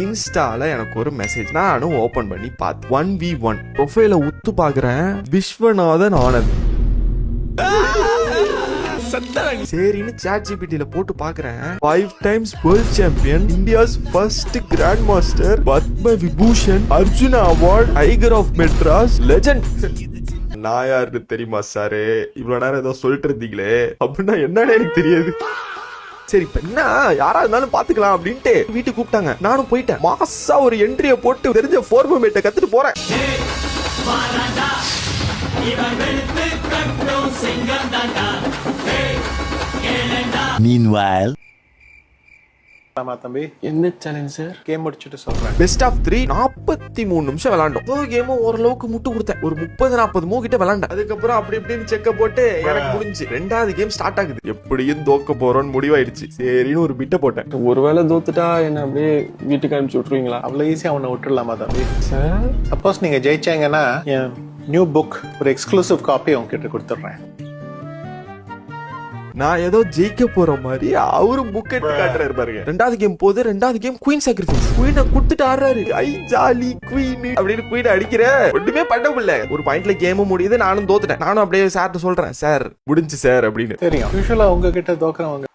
இன்ஸ்டால எனக்கு ஒரு மெசேஜ், நானும் ஓபன் பண்ணி பார்த்து 1v1 ப்ரொஃபைல உத்து பாக்குறேன், விஸ்வநாதன் ஆனந்த். சரின்னு ChatGPT போட்டு பாக்குறேன், 5 times world champion, India's first grand master, Padma Vibhushan, Arjuna award, tiger of Madras, legend. நான் யாருன்னு தெரியுமா சாரு? இவ்வளவு நேரம் ஏதோ சொல்லிட்டு இருந்தீங்களே, அப்படின்னா என்னன்னு எனக்கு தெரியாது. சரி இப்ப என்ன, யாரா இருந்தாலும் பாத்துக்கலாம் அப்படின்ட்டு வீட்டுக்கு கூப்பிட்டாங்க. நானும் போயிட்டேன். மாசா ஒரு என்ட்ரிய போட்டு தெரிஞ்ச ஃபார்மேட்டை கத்துட்டு போறேன். Meanwhile, தம்பி என்ன சேலஞ்ச் சார்? கேம் முடிச்சுட்டு சொல்றேன். பெஸ்ட் ஆஃப் 3 43 நிமிஷம் விளையாண்டோம். ஒரு கேம் ஓரளவுக்கு முட்டு கொடுத்தேன். ஒரு 30-40 மூவ் கிட்ட விளையாண்டேன். அதுக்கப்புறம் அப்படி இப்படின்னு செக்க போட்டு எனக்கு முடிஞ்சு. ரெண்டாவது கேம் ஸ்டார்ட் ஆகுது. எப்படியும் தோக்க போறோம்னு முடிவாயிடுச்சு. சரின்னு ஒரு பிட்ட போட்டேன். ஒருவேளை தோத்துட்டா என்ன அப்படியே வீட்டுக்கு அனுப்பிச்சு விட்டுருவீங்களா? அவ்வளவு ஈஸியா அவனை விட்டுடலாமா தம்பி? சார் சப்போஸ் நீங்க ஜெயிச்சாங்கன்னா என் நியூ புக் ஒரு எக்ஸ்க்ளூசிவ் காப்பி உங்ககிட்ட கொடுத்துட்றேன். நான் ஏதோ ஜெயிக்க போற மாதிரி அவரும் புக் எடுத்து காட்டுறாரு பாருங்க. ரெண்டாவது கேம் போது. ரெண்டாவது கேம் குயின் சாக்ரிஃபைஸ். குயினை குடுத்துட்டு ஆடுறாரு. ஐ ஜாலி குயின் அப்படின்னு குயினை அடிக்கிற. ஒண்ணுமே பண்ண முடியல. ஒரு பாயிண்ட்ல கேமும் முடியுது. நானும் தோத்துட்டேன். நானும் அப்படியே சார்ட்ட சொல்றேன், சார் முடிஞ்சு சார் அப்படின்னு. தெரியும், யூஸ்வலா உங்ககிட்ட தோக்குறவங்க